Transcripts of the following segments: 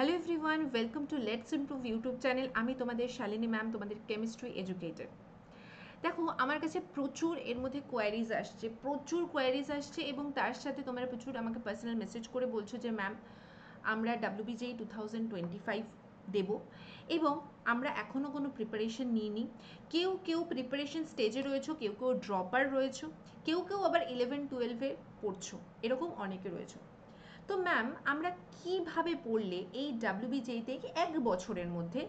Hello everyone, welcome to let's improve YouTube channel. আমি তোমাদের Shalini ma'am, তোমাদের কেমিস্ট্রি এডুকেটর। দেখো, আমার কাছে প্রচুর এর মধ্যে কোয়ারিজ আসছে এবং তার সাথে তোমরা প্রচুর আমাকে পার্সোনাল মেসেজ করে বলছো যে ম্যাম আমরা WBJEE 2025 দেব এবং আমরা এখনও কোনো প্রিপারেশন নিইনি। কেউ কেউ প্রিপারেশন স্টেজে রয়েছো, কেউ কেউ ড্রপার রয়েছো, কেউ কেউ আবার 11-12-এ পড়ছো, এরকম অনেকে রয়েছো। তো ম্যাম আমরা কিভাবে পড়লে এই WBJEE-তে এক বছরের মধ্যে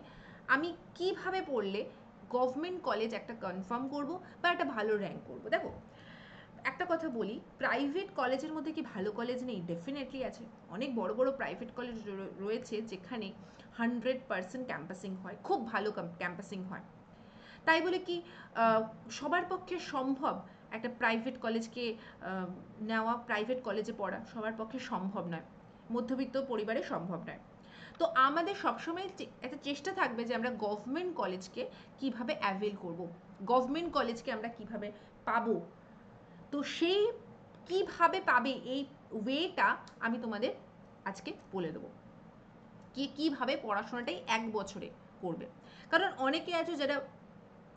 আমি কিভাবে পড়লে গভর্নমেন্ট কলেজ একটা কনফার্ম করব বা একটা ভালো র্যাঙ্ক করব? দেখো, একটা কথা বলি, প্রাইভেট কলেজের মধ্যে কি ভালো কলেজ নেই? ডেফিনেটলি আছে। অনেক বড় বড় প্রাইভেট কলেজ রয়েছে যেখানে 100% ক্যাম্পাসিং হয়, খুব ভালো ক্যাম্পাসিং হয়। তাই বলে কি সবার পক্ষে সম্ভব একটা প্রাইভেট কলেজকে নেওয়া, প্রাইভেট কলেজে পড়া সবার পক্ষে সম্ভব নয়, মধ্যবিত্ত পরিবারে সম্ভব নয়। তো আমাদের সবসময় একটা চেষ্টা থাকবে যে আমরা গভর্নমেন্ট কলেজকে কিভাবে অ্যাভেল করব, গভর্নমেন্ট কলেজকে আমরা কিভাবে পাবো। তো সেই কিভাবে পাবে এই ওয়েটা আমি তোমাদের আজকে বলে দেবো, কিভাবে পড়াশোনাটাই এক বছরে করবে। কারণ অনেকে আছে যারা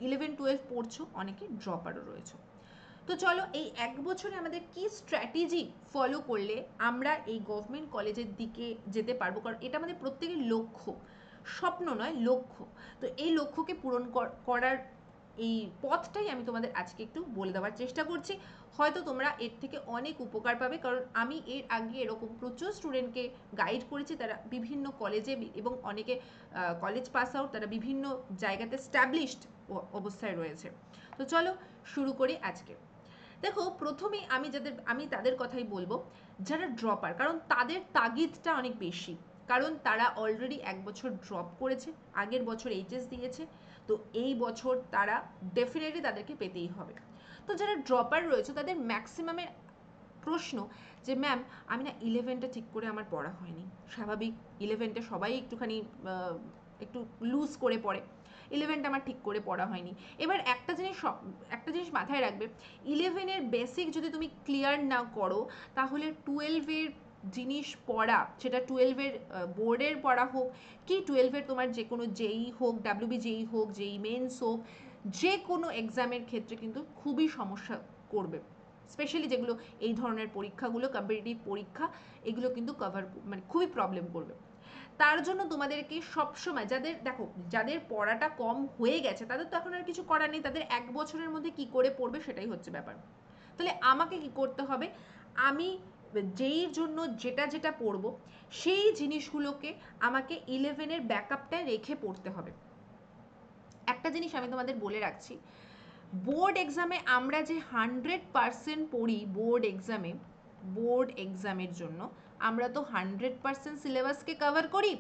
11-12 পড়ছো, অনেকে ড্রপারও রয়েছে। তো চলো, এই এক বছরে আমাদের কি স্ট্র্যাটেজি ফলো করলে আমরা এই গভর্নমেন্ট কলেজের দিকে যেতে পারবো, কারণ এটা আমাদের প্রত্যেকের লক্ষ্য, স্বপ্ন নয়, লক্ষ্য। তো এই লক্ষ্যকে পূরণ করার এই পথটাই আমি তোমাদের আজকে একটু বলে দেওয়ার চেষ্টা করছি। হয়তো তোমরা এর থেকে অনেক উপকার পাবে, কারণ আমি এর আগে এরকম প্রচুর স্টুডেন্টকে গাইড করেছি, তারা বিভিন্ন কলেজে এবং অনেকে কলেজ পাস আউট, তারা বিভিন্ন জায়গাতে স্ট্যাবলিশড অবস্থায় রয়েছে। তো চলো শুরু করি আজকে। দেখো, প্রথমেই আমি তাদের কথাই বলবো যারা ড্রপার, কারণ তাদের তাগিদটা অনেক বেশি, কারণ তারা অলরেডি এক বছর ড্রপ করেছে, আগের বছর এইচএস দিয়েছে, তো এই বছর তারা ডেফিনেটলি তাদেরকে পেতেই হবে। তো যারা ড্রপার রয়েছে তাদের ম্যাক্সিমামের প্রশ্ন যে ম্যাম আমি না 11টা ঠিক করে আমার পড়া হয়নি। স্বাভাবিক, 11টা সবাই একটুখানি একটু লুজ করে পড়ে, 11টা আমার ঠিক করে পড়া হয়নি। এবার একটা জিনিস মাথায় রাখবে, 11-এর বেসিক যদি তুমি ক্লিয়ার না করো তাহলে 12-এর জিনিস পড়া, সেটা 12-এর বোর্ডের পড়া হোক কি 12-এর তোমার যে কোনো জেই হোক, WBJEE হোক, জেই মেন্স হোক, যে কোনো এক্সামের ক্ষেত্রে কিন্তু খুবই সমস্যা করবে। স্পেশালি যেগুলো এই ধরনের পরীক্ষাগুলো, কম্পিটিটিভ পরীক্ষা, এগুলো কিন্তু মানে খুবই প্রবলেম করবে। তার জন্য তোমাদেরকে সবসময় যাদের পড়াটা কম হয়ে গেছে তাদের তো এখন আর কিছু করার নেই, তাদের এক বছরের মধ্যে কি করে পড়বে সেটাই হচ্ছে ব্যাপার। তাহলে আমাকে কি করতে হবে, আমি যেই জন্য যেটা যেটা পড়বো সেই জিনিসগুলোকে আমাকে 11-এর ব্যাকআপটা রেখে পড়তে হবে। একটা জিনিস আমি তোমাদের বলে রাখছি, বোর্ড এক্সামে আমরা যে 100% পড়ি, বোর্ড এক্সামের জন্য আমরা তো 100% সিলেবাসকে কভার করি,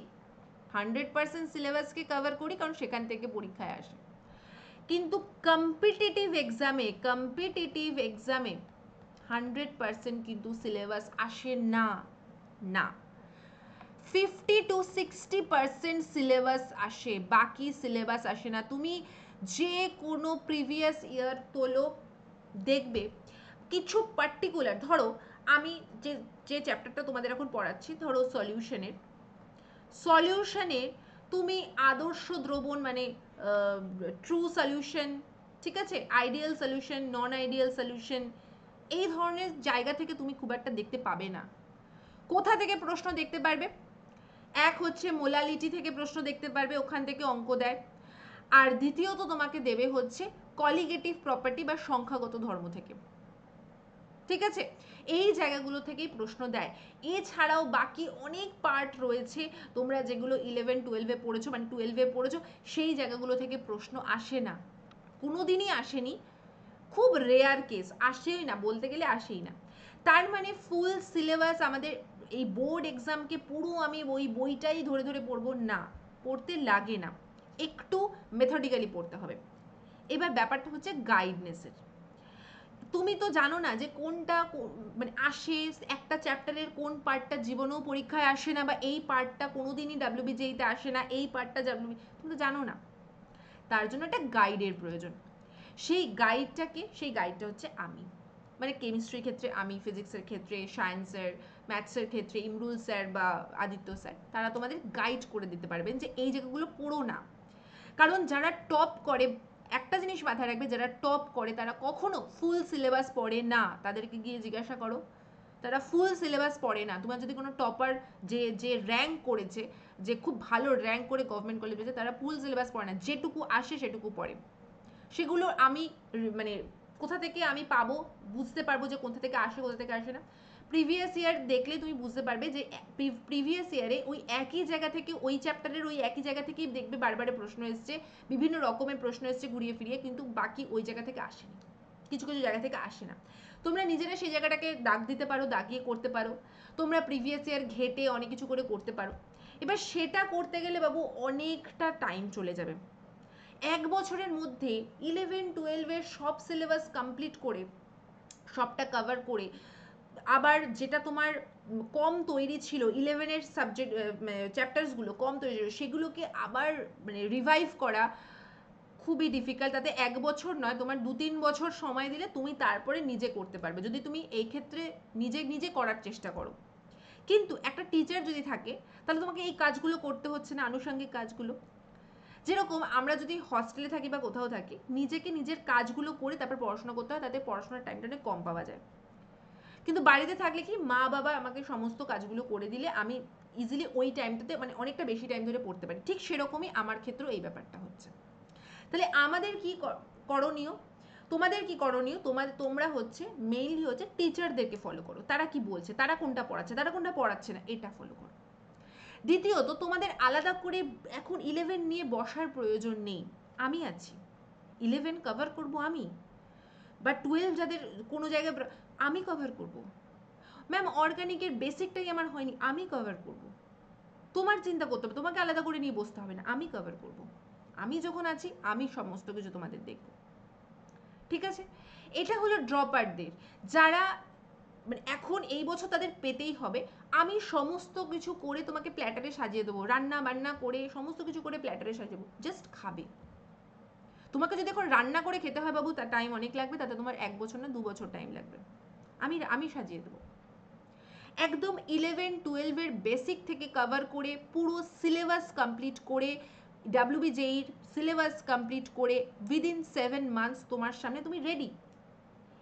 100% সিলেবাসকে কভার করি, কারণ সেখান থেকে পরীক্ষায় আসে। কিন্তু কম্পিটিটিভ এক্সামে 100% কিন্তু সিলেবাস আসে না, না, 50-60% সিলেবাস আসে, বাকি সিলেবাস আসে না। তুমি যে কোনো প্রিভিয়াস ইয়ার তোলো, দেখবে কিছু পার্টিকুলার, ধরো আমি যে যে চ্যাপ্টারটা তোমাদের এখন পড়াচ্ছি, ধরো সলিউশনে তুমি আদর্শ দ্রবণ মানে ট্রু সলিউশন, ঠিক আছে, আইডিয়াল সলিউশন, নন আইডিয়াল সলিউশন, এই ধরনের জায়গা থেকে তুমি খুব একটা দেখতে পাবে না। কোথা থেকে প্রশ্ন দেখতে পারবে? এক হচ্ছে মোলালিটি থেকে প্রশ্ন দেখতে পারবে, ওখান থেকে অঙ্ক দেয়। আর দ্বিতীয়ত তোমাকে দেবে হচ্ছে কলিগেটিভ প্রপার্টি বা সংখ্যাগত ধর্ম থেকে, ঠিক আছে, এই জায়গাগুলো থেকেই প্রশ্ন দেয়। এছাড়াও বাকি অনেক পার্ট রয়েছে, তোমরা যেগুলো 11-12-এ পড়েছো, মানে 12-এ পড়েছো, সেই জায়গাগুলো থেকে প্রশ্ন আসে না, কোনোদিনই আসেনি, খুব রেয়ার কেস, আসেই না, বলতে গেলে আসেই না। তার মানে ফুল সিলেবাস আমাদের এই বোর্ড এক্সামকে পুরো আমি ওই বইটাই ধরে ধরে পড়বো না, পড়তে লাগে না, একটু মেথডিক্যালি পড়তে হবে। এবার ব্যাপারটা হচ্ছে গাইডনেসের। তুমি তো জানো না যে কোনটা মানে আসে, একটা চ্যাপ্টারের কোন পার্টটা জীবনেও পরীক্ষায় আসে না, বা এই পার্টটা কোনোদিনই WBJEE-তে আসে না, এই পার্টটা তুমি তো জানো না। তার জন্য একটা গাইডের প্রয়োজন। সেই গাইডটা হচ্ছে আমি। মানে কেমিস্ট্রির ক্ষেত্রে আমি, ফিজিক্সের ক্ষেত্রে সায়েন্সের, ম্যাথসের ক্ষেত্রে ইমরুল স্যার বা আদিত্য স্যার, তারা তোমাদের গাইড করে দিতে পারবেন যে এই জায়গাগুলো পড়ো না। কারণ যারা টপ করে, একটা জিনিস মাথায় রাখবে, যারা টপ করে তারা কখনো ফুল সিলেবাস পড়ে না। তাদেরকে গিয়ে জিজ্ঞাসা করো, তারা ফুল সিলেবাস পড়ে না। তোমার যদি কোনো টপার যে যে র্যাঙ্ক করেছে, যে খুব ভালো র্যাঙ্ক করে গভর্নমেন্ট কলেজ পেয়েছে, তারা ফুল সিলেবাস পড়ে না, যেটুকু আসে সেটুকু পড়ে। সেগুলো আমি মানে কোথা থেকে আমি পাবো, বুঝতে পারবো যে কোথা থেকে আসে কোথা থেকে আসে না। প্রিভিয়াস ইয়ার দেখলে তুমি বুঝতে পারবে যে প্রিভিয়াস ইয়ারে ওই একই জায়গা থেকে, ওই চ্যাপ্টারের ওই একই জায়গা থেকেই দেখবে বারবার প্রশ্ন এসছে, বিভিন্ন রকমের প্রশ্ন এসছে ঘুরিয়ে ফিরিয়ে, কিন্তু বাকি ওই জায়গা থেকে আসেনি, কিছু কিছু জায়গা থেকে আসে না। তোমরা নিজেরা সেই জায়গাটাকে দাগ দিতে পারো, দাগিয়ে করতে পারো। তোমরা প্রিভিয়াস ইয়ার ঘেটে অনেক কিছু করে করতে পারো। এবার সেটা করতে গেলে বাবু অনেকটা টাইম চলে যাবে। এক বছরের মধ্যে 11-12 সব সিলেবাস কমপ্লিট করে, সবটা কভার করে, আবার যেটা তোমার কম তৈরি ছিল, 11-এর সাবজেক্ট চ্যাপ্টার্সগুলো কম তৈরি ছিল, সেগুলোকে আবার মানে রিভাইভ করা খুবই ডিফিকাল্ট। তাতে এক বছর নয়, তোমার 2-3 বছর সময় দিলে তুমি তারপরে নিজে করতে পারবে, যদি তুমি এই ক্ষেত্রে নিজে নিজে করার চেষ্টা করো। কিন্তু একটা টিচার যদি থাকে, তাহলে তোমাকে এই কাজগুলো করতে হচ্ছে না, আনুষঙ্গিক কাজগুলো। যেরকম আমরা যদি হস্টেলে থাকি বা কোথাও থাকি, নিজেকে নিজের কাজগুলো করে তারপর পড়াশোনা করতে হয়, তাতে পড়াশোনার টাইমটা অনেক কম পাওয়া যায়। কিন্তু বাড়িতে থাকলে কি, মা বাবা আমাকে সমস্ত কাজগুলো করে দিলে আমি ইজিলি ওই টাইমটাতে মানে অনেকটা বেশি টাইম ধরে পড়তে পারি। ঠিক সেরকমই আমার ক্ষেত্রেও এই ব্যাপারটা হচ্ছে। তাহলে আমাদের কি করণীয়, তোমাদের কি করণীয়, তোমরা হচ্ছে মেইনলি হচ্ছে টিচারদেরকে ফলো করো, তারা কি বলছে, তারা কোনটা পড়াচ্ছে, তারা কোনটা পড়াচ্ছে না, এটা ফলো করো। দ্বিতীয়ত, তোমাদের আলাদা করে এখন 11 নিয়ে বসার প্রয়োজন নেই। আমি আছি, 11 কভার করব আমি, বা 12 যাদের কোনো জায়গায়, আমি কভার করব। ম্যাম অর্গানিকের বেসিকটাই আমার হয়নি, আমি কভার করব। তোমার চিন্তা করতে হবে, তোমাকে আলাদা করে নিয়ে বসতে হবে না, আমি কভার করব। আমি যখন আছি, আমি সমস্ত কিছু তোমাদের দেখব। ঠিক আছে? এটা হলো ড্রপারদের, যারা মানে এখন এই বছর তাদের পেতেই হবে। আমি সমস্ত কিছু করে তোমাকে প্ল্যাটারে সাজিয়ে দেবো, রান্না বান্না করে সমস্ত কিছু করে প্ল্যাটারে সাজিয়ে দেবো, জাস্ট খাবে। তোমাকে যদি এখন রান্না করে খেতে হয় বাবু, তার টাইম অনেক লাগবে, তাতে তোমার 1 বছর না 2 বছর টাইম লাগবে। আমি সাজিয়ে দেবো। একদম 11-12 এর বেসিক থেকে কভার করে, পুরো সিলেবাস কমপ্লিট করে, ডাব্লিউবিজেইর সিলেবাস কমপ্লিট করে, উইদিন 7 মান্থস তোমার সামনে তুমি রেডি।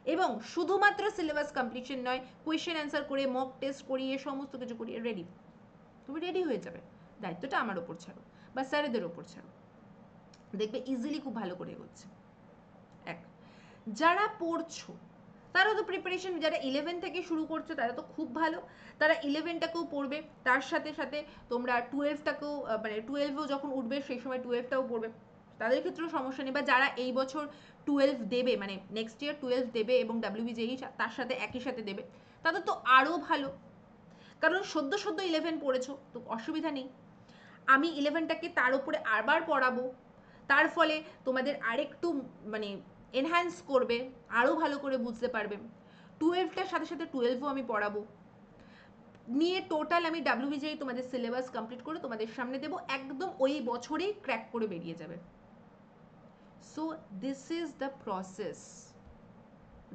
এবং শুধুমাত্র সিলেবাস কমপ্লিশন নয়, কোয়েশ্চেন অ্যান্সার করে, মক টেস্ট করিয়ে, সমস্ত কিছু করিয়ে রেডি, তুমি রেডি হয়ে যাবে। দায়িত্বটা আমার ওপর ছাড়ো বা স্যারেদের ওপর ছাড়ো, দেখবে ইজিলি খুব ভালো করে এগোচ্ছে। এক, যারা পড়ছো তারা তো প্রিপারেশন, যারা 11 থেকে শুরু করছো তারা তো খুব ভালো, তারা 11টাকেও পড়বে, তার সাথে সাথে তোমরা 12টাকেও মানে 12এও যখন উঠবে সেই সময় 12টাও পড়বে, তাদের ক্ষেত্রেও সমস্যা নেই। বা যারা এই বছর 12 দেবে, মানে নেক্সট ইয়ার 12 দেবে এবং ডাব্লিউবিজেই তার সাথে একই সাথে দেবে, তাদের তো আরও ভালো, কারণ সদ্য 11 পড়েছো, তো অসুবিধা নেই। আমি 11টাকে তার উপরে আবার পড়াবো, তার ফলে তোমাদের আরেকটু মানে এনহ্যান্স করবে, আরও ভালো করে বুঝতে পারবে। 12টার সাথে সাথে 12ও আমি পড়াবো, নিয়ে টোটাল আমি ডাব্লিউবিজেই তোমাদের সিলেবাস কমপ্লিট করে তোমাদের সামনে দেবো, একদম ওই বছরেই ক্র্যাক করে বেরিয়ে যাবে। So this is the process,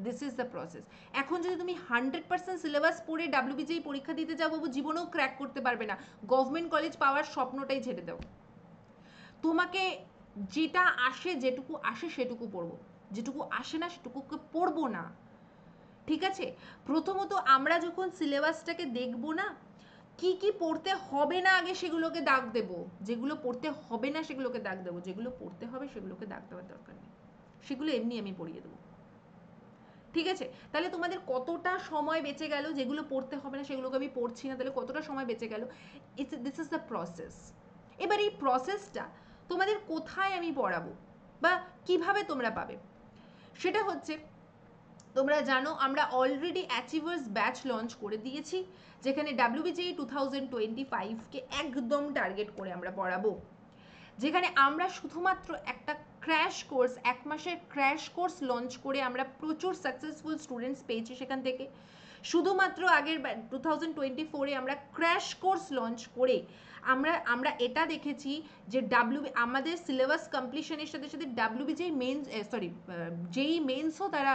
this is the process. এখন যদি তুমি 100% সিলেবাস পড়ে ডাব্লিউবিজেই পরীক্ষা দিতে যাও বাবু, জীবনেও ক্র্যাক করতে পারবে না, গভর্নমেন্ট কলেজ পাওয়ার স্বপ্নটাই ছেড়ে দাও। তোমাকে যেটা আসে, যেটুকু আসে সেটুকু পড়বো, যেটুকু আসে না সেটুকুকে পড়বো না। ঠিক আছে? প্রথমত আমরা যখন সিলেবাসটাকে দেখবো না, কি কি পড়তে হবে না আগে সেগুলোকে দাগ দেবো, যেগুলো পড়তে হবে না সেগুলোকে দাগ দেবো, যেগুলো পড়তে হবে সেগুলোকে দাগ দেওয়ার দরকার নেই, সেগুলো এমনি আমি পড়িয়ে দেবো। ঠিক আছে? তাহলে তোমাদের কতটা সময় বেঁচে গেল, যেগুলো পড়তে হবে না সেগুলোকে আমি পড়ছি না, তাহলে কতটা সময় বেঁচে গেল। This is the process. এবার এই প্রসেসটা তোমাদের কোথায় আমি পড়াবো বা কিভাবে তোমরা পাবে, সেটা হচ্ছে, তোমরা জানো আমরা অলরেডি অ্যাচিভার্স ব্যাচ লঞ্চ করে দিয়েছি, যেখানে ডাব্লিউবিজেই 2025কে একদম টার্গেট করে আমরা পড়াবো, যেখানে আমরা শুধুমাত্র একটা ক্র্যাশ কোর্স, 1 মাসের ক্র্যাশ কোর্স লঞ্চ করে আমরা প্রচুর সাকসেসফুল স্টুডেন্টস পেয়েছি সেখান থেকে। শুধুমাত্র আগের 2024-এ আমরা ক্র্যাশ কোর্স লঞ্চ করে আমরা এটা দেখেছি যে আমাদের সিলেবাস কমপ্লিশনের সাথে সাথে ডাব্লিউবিজেই মেন্স যেই মেন্সও তারা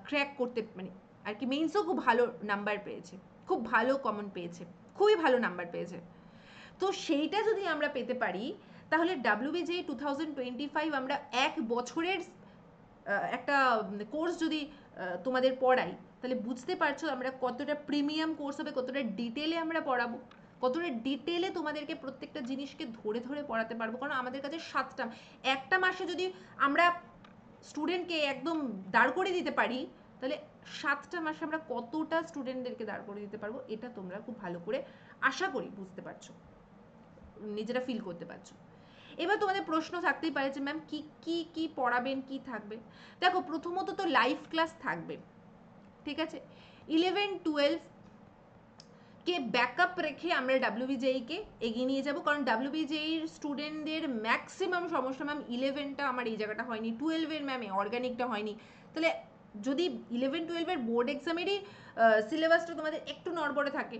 ক্র্যাক করতে মানে আর কি মেন্সও খুব ভালো নাম্বার পেয়েছে, খুব ভালো কমন পেয়েছে, খুবই ভালো নাম্বার পেয়েছে। তো সেইটা যদি আমরা পেতে পারি তাহলে ডাব্লিউবিজেই 2025 আমরা এক বছরের একটা কোর্স যদি তোমাদের পড়াই তাহলে বুঝতে পারছো আমরা কতটা প্রিমিয়াম কোর্স হবে, কতটা ডিটেলে আমরা পড়াবো, কতটা ডিটেলে তোমাদেরকে প্রত্যেকটা জিনিসকে ধরে ধরে পড়াতে পারবো। কারণ আমাদের কাছে একটা মাসে যদি আমরা স্টুডেন্টকে একদম দাঁড় করে দিতে পারি তাহলে 7টা মাসে আমরা কতটা স্টুডেন্টদেরকে দাঁড় করে দিতে পারবো এটা তোমরা খুব ভালো করে আশা করি বুঝতে পারছো, নিজেরা ফিল করতে পারছো। এবার তোমাদের প্রশ্ন থাকতেই পারে যে ম্যাম কি কি কি পড়াবেন, কি থাকবে। দেখো প্রথমত তো লাইভ ক্লাস থাকবে, ঠিক আছে। 11-12 কে ব্যাকআপ রেখে আমরা ডাব্লিউবিজেইকে এগিয়ে নিয়ে যাব, কারণ ডাব্লিউবিজেইর স্টুডেন্টদের ম্যাক্সিমাম সমস্যা ম্যাম 11টা আমার এই জায়গাটা হয়নি, 12-এর ম্যাম অর্গানিকটা হয়নি, তাহলে যদি 11-12-এর বোর্ড এক্সামেরই সিলেবাসটা তোমাদের একটু নড়বড়ে থাকে,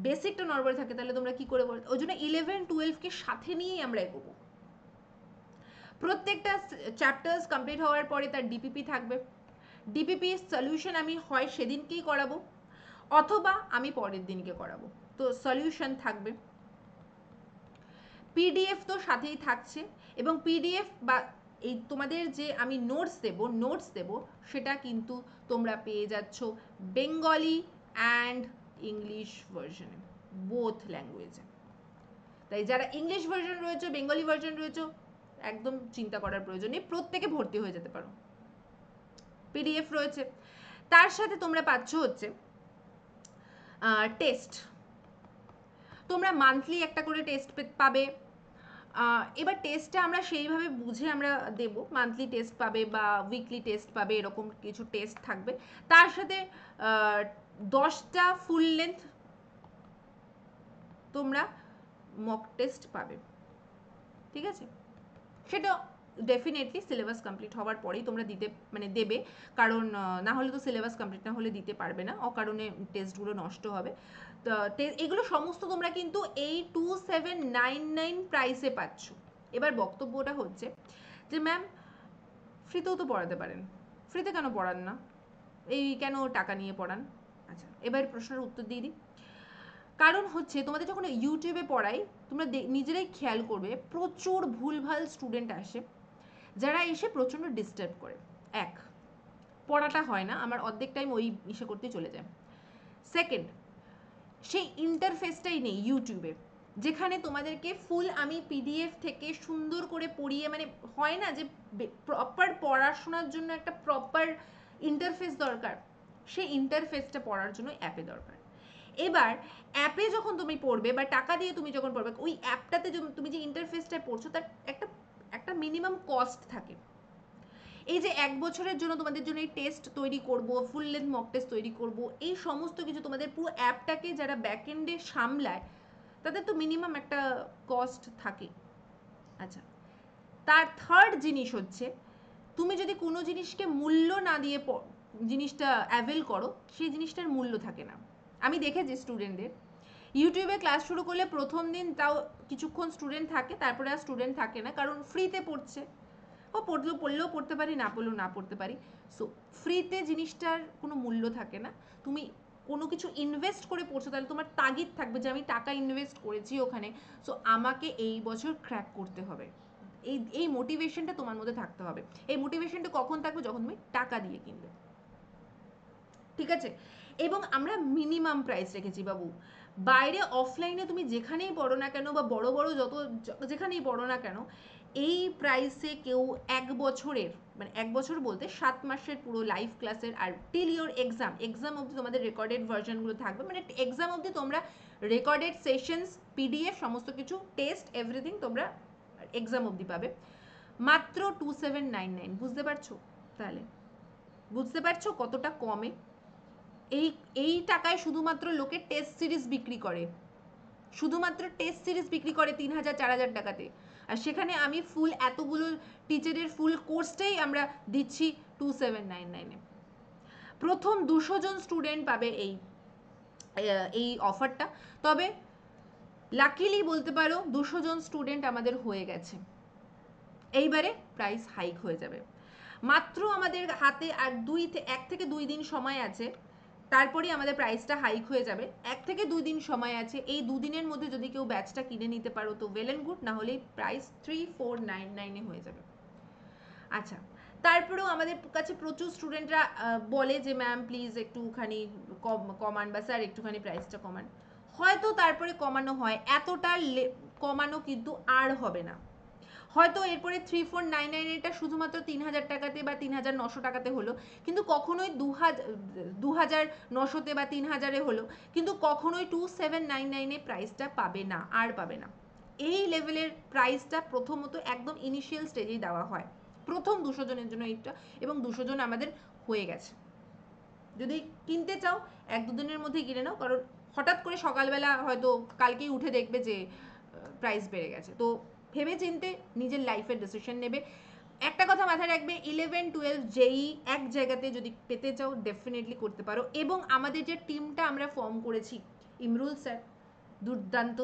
বেসিকটা নড়বড়ে থাকে, তাহলে তোমরা কি করে বলো। ওই জন্য 11-12কে সাথে নিয়েই আমরা এগোবো। প্রত্যেকটা চ্যাপ্টার্স কমপ্লিট হওয়ার পরে তার ডিপিপি থাকবে, ডিপিপি সলিউশন আমি হয় সেদিনকেই করাবো অথবা আমি পরের দিনকে করাবো, তো সলিউশন থাকবে। পিডিএফ তো সাথেই থাকছে, এবং পিডিএফ বা এই তোমাদের যে আমি নোটস দেব সেটা কিন্তু তোমরা পেয়ে যাচ্ছ বেঙ্গলি অ্যান্ড ইংলিশ ভার্সনে, বোথ ল্যাঙ্গুয়েজে। তাই যারা ইংলিশ ভার্সন রয়েছে, বেঙ্গলি ভার্সন রয়েছে, একদম চিন্তা করার প্রয়োজন নেই, প্রত্যেকে ভর্তি হয়ে যেতে পারো। পিডিএফ রয়েছে, তার সাথে তোমরা পাচ্ছ হচ্ছে টেস্ট, তোমরা মান্থলি একটা করে টেস্ট পাবে। এবার টেস্টটা আমরা সেইভাবে বুঝে আমরা দেব, মান্থলি টেস্ট পাবে বা উইকলি টেস্ট পাবে, এরকম কিছু টেস্ট থাকবে। তার সাথে 10টা ফুল লেন্থ তোমরা মক টেস্ট পাবে, ঠিক আছে। সেটা ডেফিনেটলি সিলেবাস কমপ্লিট হওয়ার পরেই তোমরা দেবে, কারণ না হলে তো সিলেবাস কমপ্লিট না হলে দিতে পারবে না, অকারণে টেস্টগুলো নষ্ট হবে। তো এগুলো সমস্ত তোমরা কিন্তু এই 2799 প্রাইসে পাচ্ছ। এবার বক্তব্যটা হচ্ছে যে ম্যাম ফ্রিতেও তো পড়াতে পারেন, ফ্রিতে কেন পড়ান না, এই কেন টাকা নিয়ে পড়ান। আচ্ছা, এবার প্রশ্নের উত্তর দিয়ে দিই। কারণ হচ্ছে তোমাদের যখন ইউটিউবে পড়াই তোমরা নিজেরাই খেয়াল করবে প্রচুর ভুলভাল স্টুডেন্ট আসে, যারা এসে প্রচণ্ড ডিস্টার্ব করে। পড়াটা হয় না, আমার অর্ধেক টাইম ওই ইসে করতে চলে যায়। সেকেন্ড, সেই ইন্টারফেসটাই নেই ইউটিউবে, যেখানে তোমাদেরকে ফুল আমি পিডিএফ থেকে সুন্দর করে পড়িয়ে, মানে হয় না যে প্রপার পড়াশোনার জন্য একটা প্রপার ইন্টারফেস দরকার, সেই ইন্টারফেসটা পড়ার জন্য অ্যাপে দরকার। এবার অ্যাপে যখন তুমি পড়বে বা টাকা দিয়ে তুমি যখন পড়বে, ওই অ্যাপটাতে তুমি যে ইন্টারফেসটা পড়ছো তার একটা মিনিমাম কস্ট থাকে। এই যে 1 বছরের জন্য তোমাদের জন্য এই টেস্ট তৈরি করব, ফুল লেন্থ মক টেস্ট তৈরি করব, এই সমস্ত কিছু তোমাদের পুরো অ্যাপটাকে যারা ব্যাকএন্ডে সামলায় তাদের তো মিনিমাম একটা কস্ট থাকে। আচ্ছা, তার থার্ড জিনিস হচ্ছে তুমি যদি কোনো জিনিসকে মূল্য না দিয়ে জিনিসটা অ্যাভেল করো, সেই জিনিসটার মূল্য থাকে না। আমি দেখেছি স্টুডেন্টদের ইউটিউবে ক্লাস শুরু করলে প্রথম দিন তাও কিছুক্ষণ স্টুডেন্ট থাকে, তারপরে আর স্টুডেন্ট থাকে না, কারণ ফ্রিতে পড়ছে, পড়লেও পড়তে পারি, না পড়লেও না পড়তে পারি। সো ফ্রিতে জিনিসটার কোনো মূল্য থাকে না। তুমি কোনো কিছু ইনভেস্ট করে পড়ছো তাহলে তোমার তাগিদ থাকবে যে আমি টাকা ইনভেস্ট করেছি ওখানে, সো আমাকে এই বছর ক্র্যাক করতে হবে। এই মোটিভেশনটা তোমার মধ্যে থাকতে হবে। এই মোটিভেশনটা কখন থাকবে? যখন তুমি টাকা দিয়ে কিনবে, ঠিক আছে। এবং আমরা মিনিমাম প্রাইস রেখেছি বাবু। বাইরে অফলাইনে তুমি যেখানেই পড়ো না কেন বা বড় বড় যেখানেই পড়ো না কেন, এই প্রাইসে কেউ 1 বছরের, মানে 1 বছর বলতে 7 মাসের পুরো লাইভ ক্লাসের, আর টিল ইওর এক্সাম অবধি তোমাদের রেকর্ডেড ভার্সনগুলো থাকবে, মানে এক্সাম অবধি তোমরা রেকর্ডেড সেশনস, পিডিএফ, সমস্ত কিছু টেস্ট, এভরিথিং তোমরা এক্সাম অবধি পাবে মাত্র 2799। বুঝতে পারছো? তাহলে বুঝতে পারছো কতটা কমে এই টাকায় শুধুমাত্র লোকে টেস্ট সিরিজ বিক্রি করে, শুধুমাত্র টেস্ট সিরিজ বিক্রি করে 3000 4000 টাকাতে, আর সেখানে আমি ফুল এতগুলো টিচারের ফুল কোর্সটাই আমরা দিচ্ছি 2799-এ। প্রথম 200 জন স্টুডেন্ট পাবে এই অফারটা। তবে লাকিলি বলতে পারো 200 জন স্টুডেন্ট আমাদের হয়ে গেছে, এইবারে প্রাইস হাইক হয়ে যাবে। মাত্র আমাদের হাতে আর 1 থেকে 2 দিন সময় আছে, তারপরে আমাদের প্রাইসটা হাইক হয়ে যাবে। 1 থেকে 2 দিন সময় আছে, এই 2 দিনের মধ্যে যদি কেউ ব্যাচটা কিনে নিতে পারো তো ওয়েল অ্যান্ড গুড, না হলে প্রাইস 3499 হয়ে যাবে। আচ্ছা, তারপরেও আমাদের কাছে প্রচুর স্টুডেন্টরা বলে যে ম্যাম প্লিজ একটুখানি কমান, বা স্যার একটুখানি প্রাইসটা কমান। হয়তো তারপরে কমানো হয়, এতটা কমানো কিন্তু আর হবে না। হয়তো এরপরে 3499 এটা শুধুমাত্র 3000 টাকাতে বা 3900 টাকাতে হলো, কিন্তু কখনোই 2900তে বা 3000-এ হলো, কিন্তু কখনোই 2799 প্রাইসটা পাবে না, আর পাবে না। এই লেভেলের প্রাইসটা প্রথমত একদম ইনিশিয়াল স্টেজেই দেওয়া হয় প্রথম 200 জনের জন্য এইটা, এবং 200 জন আমাদের হয়ে গেছে। যদি কিনতে চাও 1-2 দিনের মধ্যেই কিনে নাও, কারণ হঠাৎ করে সকালবেলা হয়তো কালকেই উঠে দেখবে যে প্রাইস বেড়ে গেছে। তো ভেবে চিনতে নিজের লাইফের ডিসিশন নেবে। একটা কথা মাথায় রাখবে, 11-12 যেই এক জায়গাতে যদি পেতে চাও ডেফিনেটলি করতে পারো। এবং আমাদের যে টিমটা আমরা ফর্ম করেছি, ইমরুল স্যার দুর্দান্ত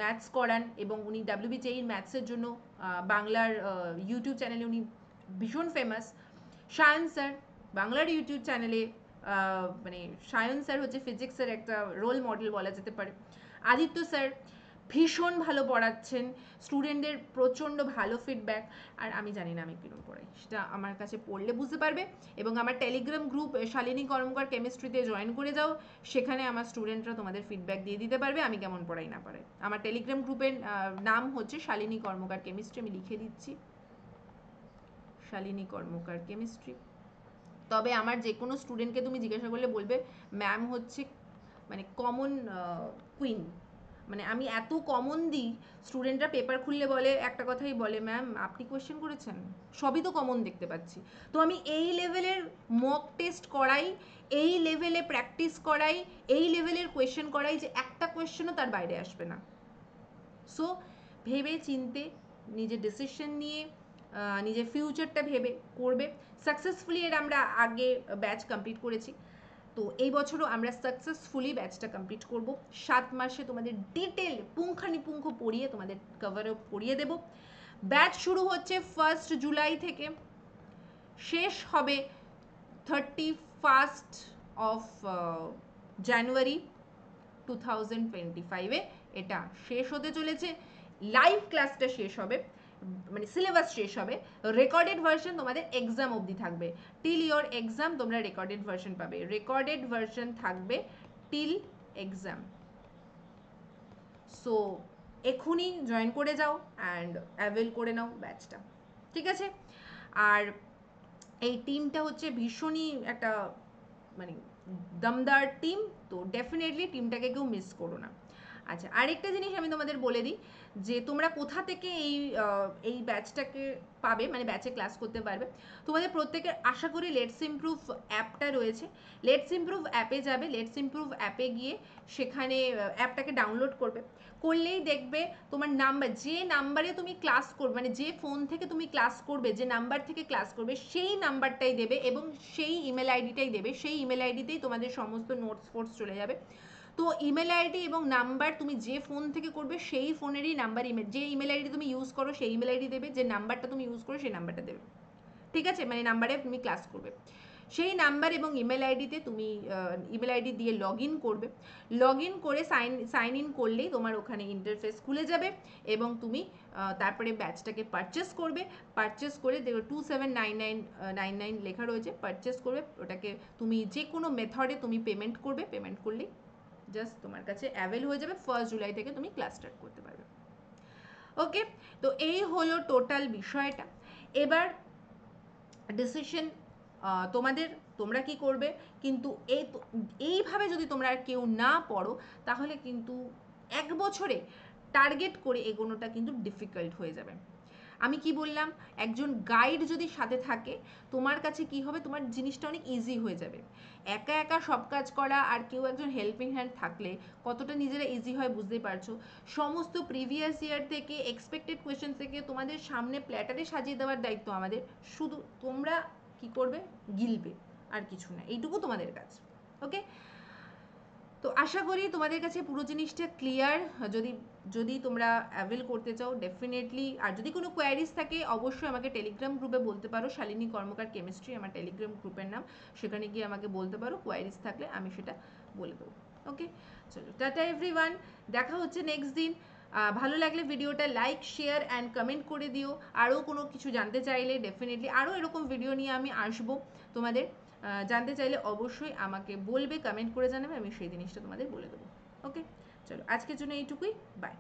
ম্যাথস করান, এবং উনি WBJER ম্যাথসের জন্য বাংলার ইউটিউব চ্যানেলে উনি ভীষণ ফেমাস। সায়ন স্যার বাংলার ইউটিউব চ্যানেলে মানে সায়ন স্যার হচ্ছে ফিজিক্সের একটা রোল মডেল বলা যেতে পারে। আদিত্য স্যার ভীষণ ভালো পড়াচ্ছেন, স্টুডেন্টদের প্রচণ্ড ভালো ফিডব্যাক। আর আমি জানি না আমি কিরকম পড়াই, সেটা আমার কাছে পড়লে বুঝতে পারবে। এবং আমার টেলিগ্রাম গ্রুপ শালিনী কর্মকার কেমিস্ট্রিতে জয়েন করে যাও, সেখানে আমার স্টুডেন্টরা তোমাদের ফিডব্যাক দিয়ে দিতে পারবে আমি কেমন পড়াই না পারে। আমার টেলিগ্রাম গ্রুপের নাম হচ্ছে শালিনী কর্মকার কেমিস্ট্রি, আমি লিখে দিচ্ছি, শালিনী কর্মকার কেমিস্ট্রি। তবে আমার যে কোনো স্টুডেন্টকে তুমি জিজ্ঞাসা করলে বলবে ম্যাম হচ্ছে মানে কমন কুইন। মানে আমি এত কমন দিই, স্টুডেন্টরা পেপার খুললে বলে একটা কথাই বলে, ম্যাম আপনি কোয়েশ্চেন করেছেন, সবই তো কমন দেখতে পাচ্ছি। তো আমি এই লেভেলের মক টেস্ট করাই, এই লেভেলে প্র্যাকটিস করাই, এই লেভেলের কোয়েশ্চেন করাই যে একটা কোয়েশ্চেনও তার বাইরে আসবে না। সো ভেবে চিনতে নিজের ডিসিশন নিয়ে নিজের ফিউচারটা ভেবে করবে। সাকসেসফুলি এর আমরা আগে ব্যাচ কমপ্লিট করেছি, তো এই বছরও আমরা সাকসেসফুলি ব্যাচটা কমপ্লিট করব। 7 মাসে তোমাদের ডিটেল পুঙ্খানুপুঙ্খ পড়িয়ে তোমাদের কভারও পড়িয়ে দেব। ব্যাচ শুরু হচ্ছে 1 জুলাই থেকে, শেষ হবে 31 অফ জানুয়ারি 2025-এ এটা শেষ হতে চলেছে। লাইভ ক্লাসটা শেষ হবে, মানে সিলেবাস শেষ হবে, রেকর্ডেড ভার্সন তোমাদের এক্সাম অবধি থাকবে। টিল ইয়োর এক্সাম তোমরা রেকর্ডেড ভার্সন পাবে, রেকর্ডেড ভার্সন থাকবে টিল এক্সাম। সো এখনই জয়েন করে যাও অ্যান্ড অ্যাভেল করে নাও ব্যাচটা, ঠিক আছে? আর এই টিমটা হচ্ছে ভীষণই একটা মানে দমদার টিম, তো ডেফিনেটলি টিমটাকে কেউ মিস করো না। আচ্ছা, আরেকটা জিনিস আমি তোমাদের বলে দিই, যে তোমরা কোথা থেকে এই ব্যাচটাকে পাবে, মানে ব্যাচে ক্লাস করতে পারবে। তোমাদের প্রত্যেকের আশা করি লেটস ইমপ্রুভ অ্যাপটা রয়েছে, লেটস ইমপ্রুভ অ্যাপে যাবে, লেটস ইমপ্রুভ অ্যাপে গিয়ে সেখানে অ্যাপটাকে ডাউনলোড করবে। করলেই দেখবে তোমার নাম্বার, যে নাম্বারে তুমি ক্লাস করবে, মানে যে ফোন থেকে তুমি ক্লাস করবে, যে নাম্বার থেকে ক্লাস করবে সেই নাম্বারটাই দেবে, এবং সেই ইমেল আইডিটাই দেবে, সেই ইমেল আইডিতেই তোমাদের সমস্ত নোটস ফোটস চলে যাবে। তো ইমেল আইডি এবং নাম্বার তুমি যে ফোন থেকে করবে সেই ফোনেরই নাম্বার, যে ইমেল আইডি তুমি ইউজ করো সেই ইমেল আইডি দেবে, যে নাম্বারটা তুমি ইউজ করো সেই নাম্বারটা দেবে, ঠিক আছে? মানে নাম্বারে তুমি ক্লাস করবে, সেই নাম্বার এবং ইমেল আইডিতে তুমি ইমেল আইডি দিয়ে লগ ইন করবে। লগ ইন করে সাইন ইন করলেই তোমার ওখানে ইন্টারফেস খুলে যাবে, এবং তুমি তারপরে ব্যাচটাকে পারচেস করবে। পারচেস করে দেখো 279999 লেখা রয়েছে, পারচেস করবে ওটাকে। তুমি যে কোনো মেথডে তুমি পেমেন্ট করবে, পেমেন্ট করলেই জাস্ট তোমার কাছে অ্যাভেল হয়ে যাবে। 1 জুলাই থেকে তুমি ক্লাস স্টার্ট করতে পারবে। ওকে, তো এই হলো টোটাল বিষয়টা। এবার ডিসিশন তোমাদের, তোমরা কি করবে। কিন্তু এইভাবে যদি তোমরা কেউ না পড়ো, তাহলে কিন্তু 1 বছরে টার্গেট করে এগোনোটা কিন্তু ডিফিকাল্ট হয়ে যাবে। আমি কি বললাম, একজন গাইড যদি সাথে থাকে তোমার কাছে কি হবে, তোমার জিনিসটা অনেক ইজি হয়ে যাবে। একা একা সব কাজ করা আর কেউ একজন হেল্পিং হ্যান্ড থাকলে কতটা নিজেরা ইজি হয় বুঝতেই পারছো। সমস্ত প্রিভিয়াস ইয়ার থেকে এক্সপেক্টেড কোয়েশ্চেন থেকে তোমাদের সামনে প্ল্যাটারে সাজিয়ে দেওয়ার দায়িত্ব আমাদের, শুধু তোমরা কি করবে, গিলবে। আর কিছু না, এইটুকু তোমাদের কাজ। ওকে, তো আশা করি তোমাদের কাছে পুরো জিনিসটা ক্লিয়ার। যদি যদি তোমরা অ্যাভেল করতে চাও ডেফিনেটলি, আর যদি কোনো কোয়ারিজ থাকে অবশ্যই আমাকে টেলিগ্রাম গ্রুপে বলতে পারো, শালিনী কর্মকার কেমিস্ট্রি আমার টেলিগ্রাম গ্রুপের নাম, সেখানে গিয়ে আমাকে বলতে পারো, কোয়ারিজ থাকলে আমি সেটা বলে দেবো। ওকে, চলো টাটা এভরিওয়ান, দেখা হচ্ছে নেক্সট দিন। ভালো লাগলে ভিডিওটা লাইক শেয়ার অ্যান্ড কমেন্ট করে দিও। আরও কোনো কিছু জানতে চাইলে ডেফিনেটলি আরও এরকম ভিডিও নিয়ে আমি আসবো তোমাদের। জানতে চাইলে অবশ্যই আমাকে বলবে, কমেন্ট করে জানাবে, আমি সেই জিনিসটা তোমাদের বলে দেবো। ওকে, চলো আজকের জন্য এইটুকুই, বাই।